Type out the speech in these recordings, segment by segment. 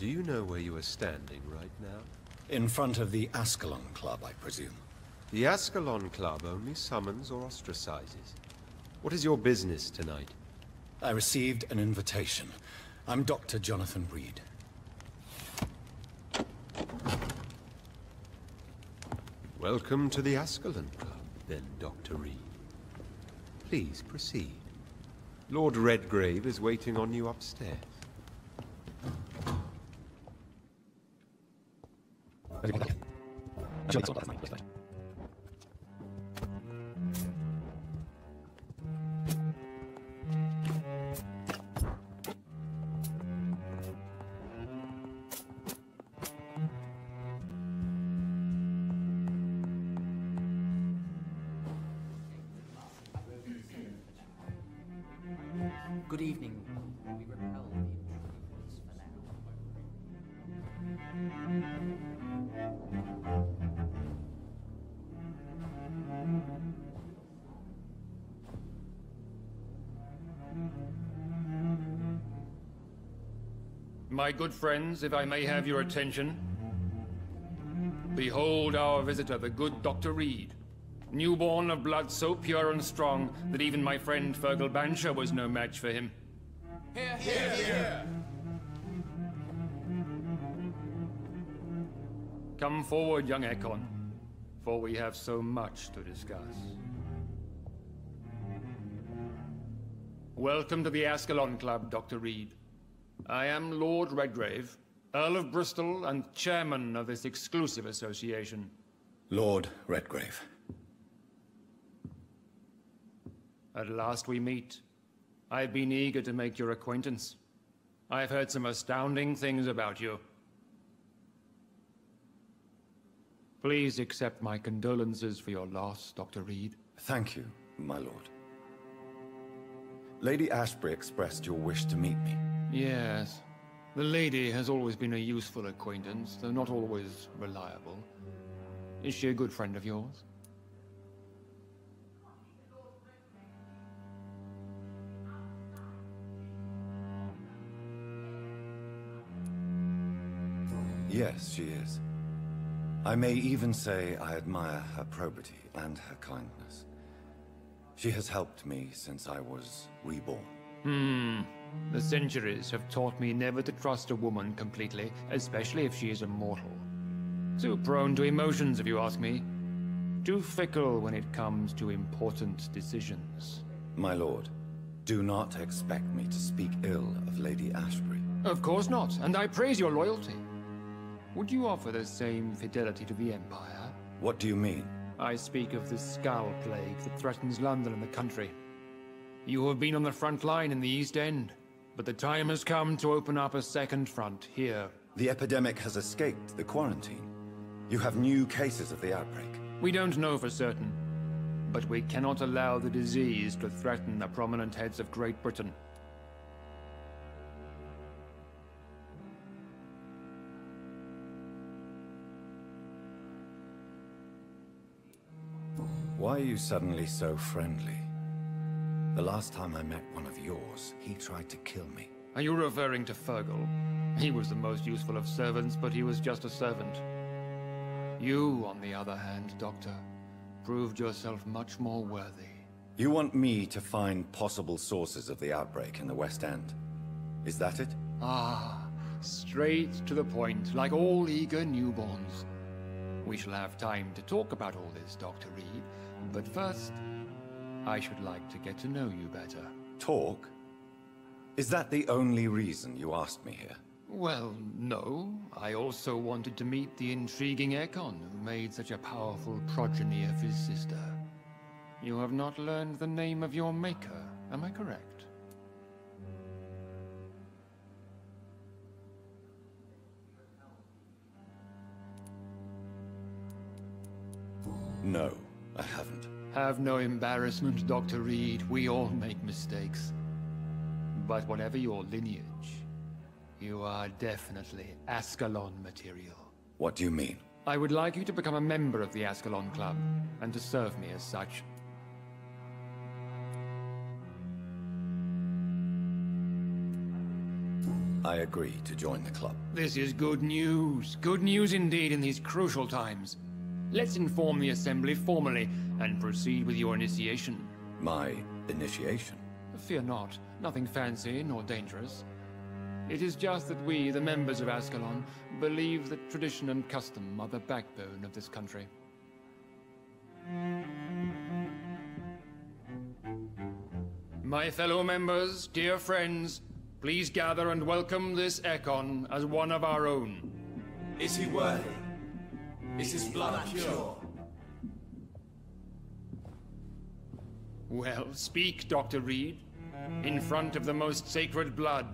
Do you know where you are standing right now? In front of the Ascalon Club, I presume. The Ascalon Club only summons or ostracizes. What is your business tonight? I received an invitation. I'm Dr. Jonathan Reed. Welcome to the Ascalon Club, then, Dr. Reed. Please proceed. Lord Redgrave is waiting on you upstairs. Good evening. We repel the intruders for now. My good friends, if I may have your attention. Behold our visitor, the good Dr. Reed. Newborn of blood so pure and strong that even my friend Fergal Bancher was no match for him. Hear, hear, hear! Come forward, young Ekon, for we have so much to discuss. Welcome to the Ascalon Club, Dr. Reed. I am Lord Redgrave, Earl of Bristol and chairman of this exclusive association. Lord Redgrave. At last we meet. I've been eager to make your acquaintance. I've heard some astounding things about you. Please accept my condolences for your loss, Dr. Reed. Thank you, my lord. Lady Ashbury expressed your wish to meet me. Yes. The lady has always been a useful acquaintance, though not always reliable. Is she a good friend of yours? Yes, she is. I may even say I admire her probity and her kindness. She has helped me since I was reborn. The centuries have taught me never to trust a woman completely, especially if she is immortal. Too prone to emotions, if you ask me. Too fickle when it comes to important decisions. My lord, do not expect me to speak ill of Lady Ashbury. Of course not, and I praise your loyalty. Would you offer the same fidelity to the Empire? What do you mean? I speak of the Skull Plague that threatens London and the country. You have been on the front line in the East End, but the time has come to open up a second front here. The epidemic has escaped the quarantine. You have new cases of the outbreak. We don't know for certain, but we cannot allow the disease to threaten the prominent heads of Great Britain. Why are you suddenly so friendly? The last time I met one of yours, he tried to kill me. Are you referring to Fergal? He was the most useful of servants, but he was just a servant. You, on the other hand, Doctor, proved yourself much more worthy. You want me to find possible sources of the outbreak in the West End? Is that it? Ah, straight to the point, like all eager newborns. We shall have time to talk about all this, Dr. Reed, but first, I should like to get to know you better. Talk? Is that the only reason you asked me here? Well, no. I also wanted to meet the intriguing Ekon who made such a powerful progeny of his sister. You have not learned the name of your maker, am I correct? No, I haven't. Have no embarrassment, Dr. Reed. We all make mistakes. But whatever your lineage, you are definitely Ascalon material. What do you mean? I would like you to become a member of the Ascalon Club, and to serve me as such. I agree to join the club. This is good news. Good news indeed in these crucial times. Let's inform the Assembly formally and proceed with your initiation. My initiation? Fear not. Nothing fancy nor dangerous. It is just that we, the members of Ascalon, believe that tradition and custom are the backbone of this country. My fellow members, dear friends, please gather and welcome this Ekon as one of our own. Is he worthy? Is his blood pure? Well, speak, Dr. Reed, in front of the most sacred blood.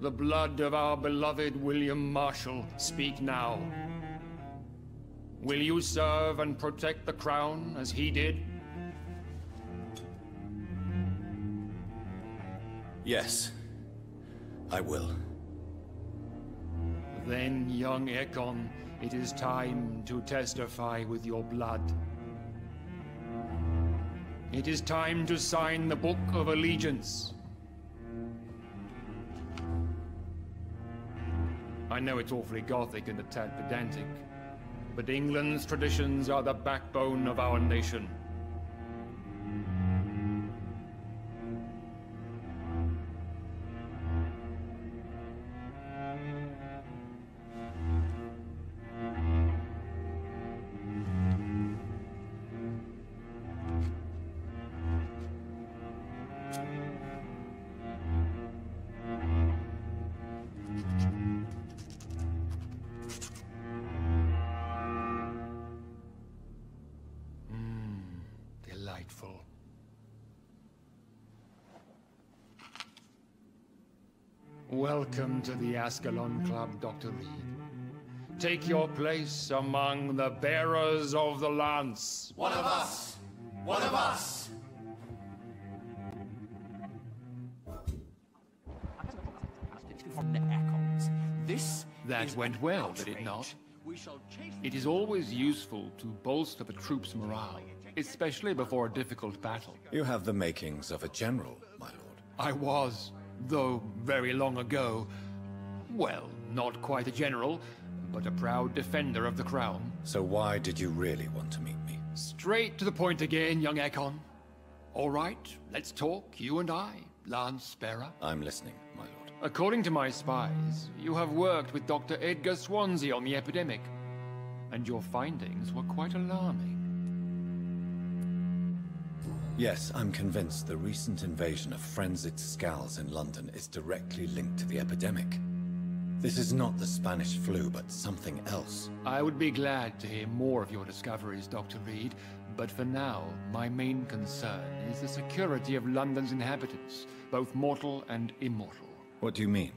The blood of our beloved William Marshall, speak now. Will you serve and protect the crown as he did? Yes, I will. Then, young Ekon, it is time to testify with your blood. It is time to sign the Book of Allegiance. I know it's awfully gothic and a tad pedantic, but England's traditions are the backbone of our nation. Delightful. Welcome to the Ascalon Club, Dr. Reed. Take your place among the bearers of the lance. One of us! One of us! That went well, did it not? It is always useful to bolster the troops' morale, especially before a difficult battle. You have the makings of a general, my lord. I was, though very long ago, well, not quite a general, but a proud defender of the crown. So why did you really want to meet me? Straight to the point again, young Ekon. All right, let's talk, you and I, Lance Sparrow. I'm listening, my lord. According to my spies, you have worked with Dr. Edgar Swansea on the epidemic, and your findings were quite alarming. Yes, I'm convinced the recent invasion of frenzied Skulls in London is directly linked to the epidemic. This is not the Spanish flu, but something else. I would be glad to hear more of your discoveries, Dr. Reed, but for now, my main concern is the security of London's inhabitants, both mortal and immortal. What do you mean?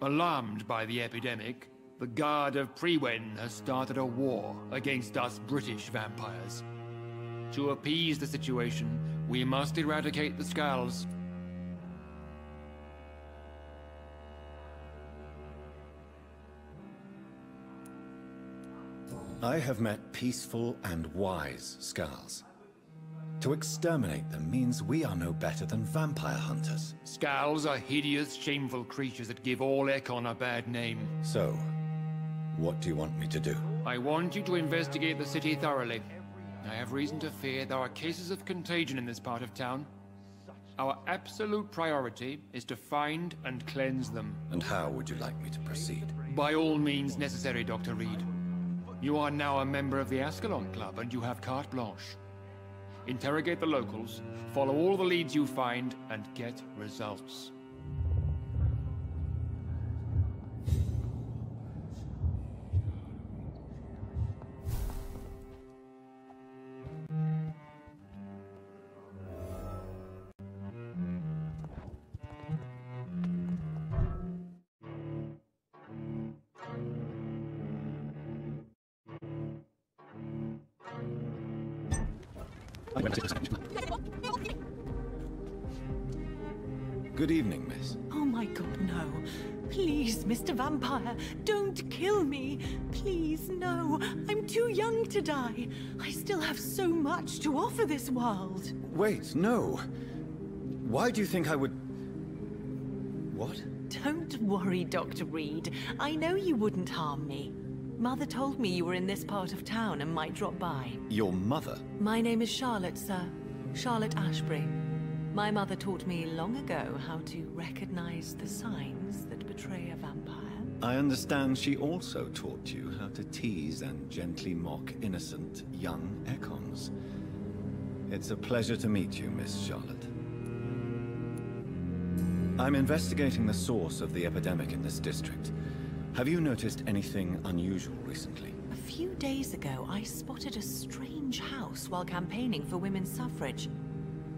Alarmed by the epidemic, the Guard of Priwen has started a war against us British vampires. To appease the situation, we must eradicate the Skulls. I have met peaceful and wise Skulls. To exterminate them means we are no better than vampire hunters. Skulls are hideous, shameful creatures that give all Ekon a bad name. So, what do you want me to do? I want you to investigate the city thoroughly. I have reason to fear there are cases of contagion in this part of town. Our absolute priority is to find and cleanse them. And how would you like me to proceed? By all means necessary, Dr. Reed. You are now a member of the Ascalon Club, and you have carte blanche. Interrogate the locals, follow all the leads you find, and get results. Good evening, miss. Oh my god, no. Please, Mr. Vampire, don't kill me. Please, no. I'm too young to die. I still have so much to offer this world. Wait, no. Why do you think I would... What? Don't worry, Dr. Reed. I know you wouldn't harm me. Mother told me you were in this part of town and might drop by. Your mother? My name is Charlotte, sir. Charlotte Ashbury. My mother taught me long ago how to recognize the signs that betray a vampire. I understand she also taught you how to tease and gently mock innocent young Ekons. It's a pleasure to meet you, Miss Charlotte. I'm investigating the source of the epidemic in this district. Have you noticed anything unusual recently? A few days ago, I spotted a strange house while campaigning for women's suffrage.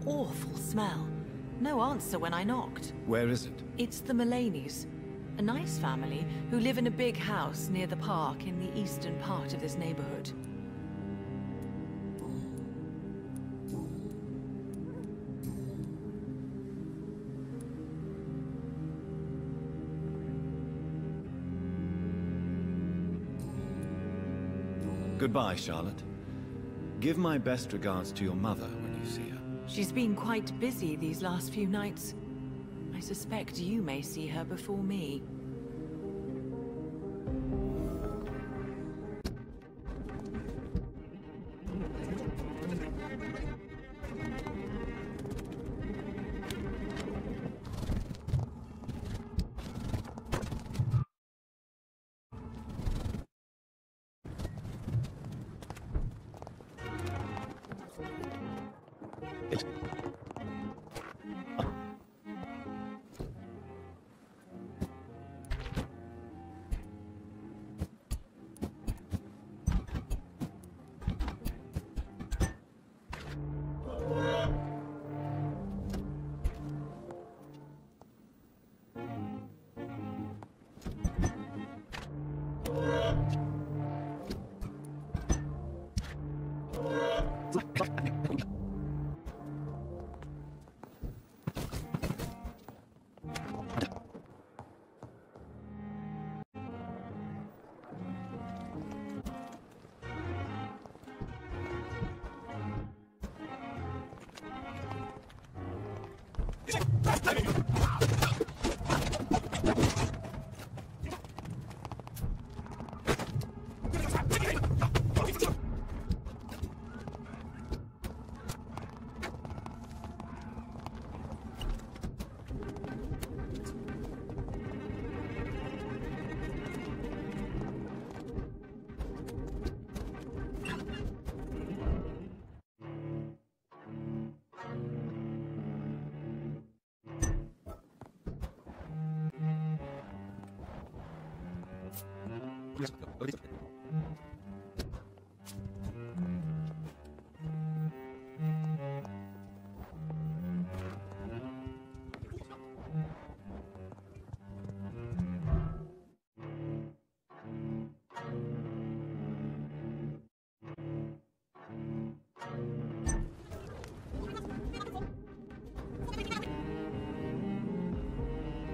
Awful smell. No answer when I knocked. Where is it? It's the Mullaneys. A nice family who live in a big house near the park in the eastern part of this neighborhood. Goodbye, Charlotte. Give my best regards to your mother when you see her. She's been quite busy these last few nights. I suspect you may see her before me.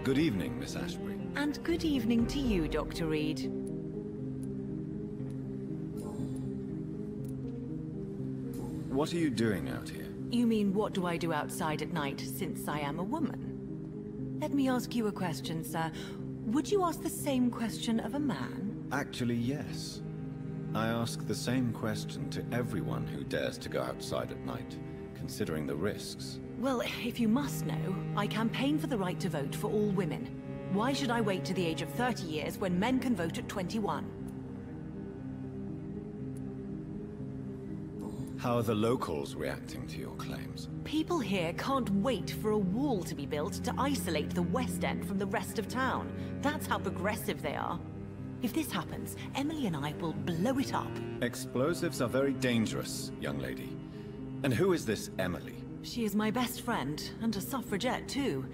Good evening, Miss Ashbury. And good evening to you, Dr. Reed. What are you doing out here? You mean, what do I do outside at night since I am a woman? Let me ask you a question, sir. Would you ask the same question of a man? Actually, yes. I ask the same question to everyone who dares to go outside at night, considering the risks. Well, if you must know, I campaign for the right to vote for all women. Why should I wait to the age of 30 years when men can vote at 21? How are the locals reacting to your claims? People here can't wait for a wall to be built to isolate the West End from the rest of town. That's how progressive they are. If this happens, Emily and I will blow it up. Explosives are very dangerous, young lady. And who is this Emily? She is my best friend, and a suffragette too.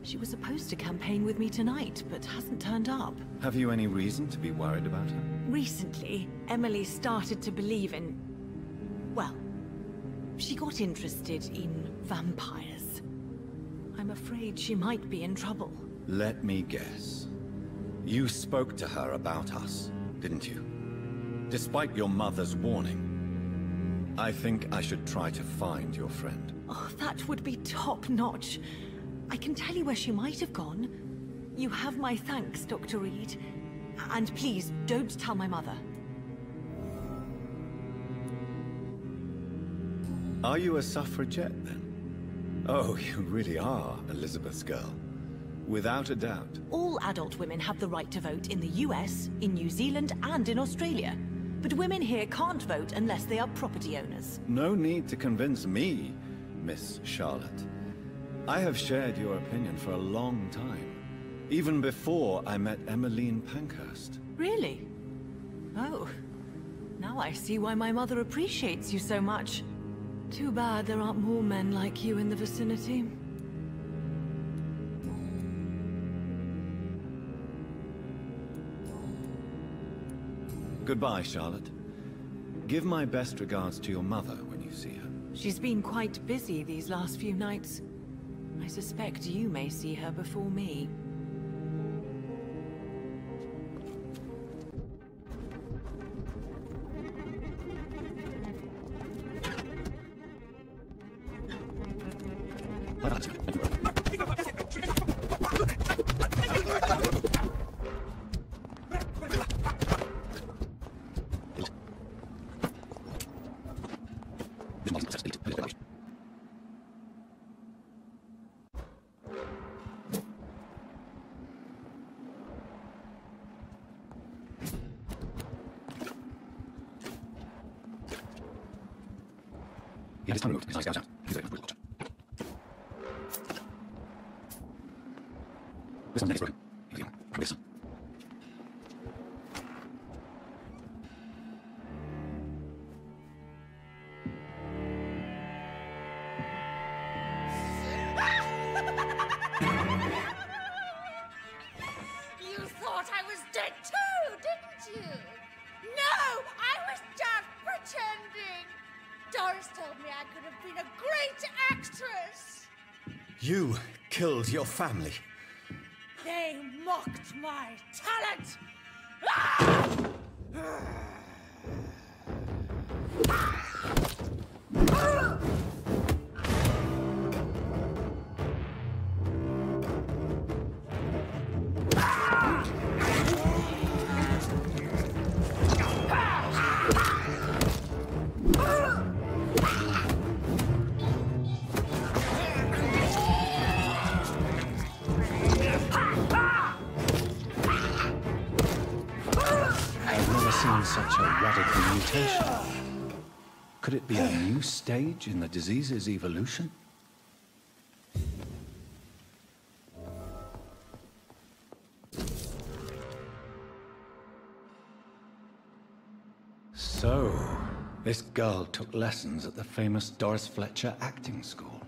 She was supposed to campaign with me tonight, but hasn't turned up. Have you any reason to be worried about her? Recently, Emily started to believe in... well, she got interested in vampires. I'm afraid she might be in trouble. Let me guess. You spoke to her about us, didn't you? Despite your mother's warning. I think I should try to find your friend. Oh, that would be top-notch. I can tell you where she might have gone. You have my thanks, Dr. Reed. And please, don't tell my mother. Are you a suffragette, then? Oh, you really are Elizabeth's girl. Without a doubt. All adult women have the right to vote in the US, in New Zealand, and in Australia. But women here can't vote unless they are property owners. No need to convince me, Miss Charlotte. I have shared your opinion for a long time. Even before I met Emmeline Pankhurst. Really? Oh. Now I see why my mother appreciates you so much. Too bad there aren't more men like you in the vicinity. Goodbye, Charlotte. Give my best regards to your mother when you see her. She's been quite busy these last few nights. I suspect you may see her before me. It is time to move. His eyes out. He's over the water. This one's broken. Easy one. Probably this one. You thought I was dead too, didn't you? No, I was just pretending. Doris told me I could have been a great actress. You killed your family. They mocked my talent. Ah! Such a radical mutation. Could it be a new stage in the disease's evolution? So, this girl took lessons at the famous Doris Fletcher acting school.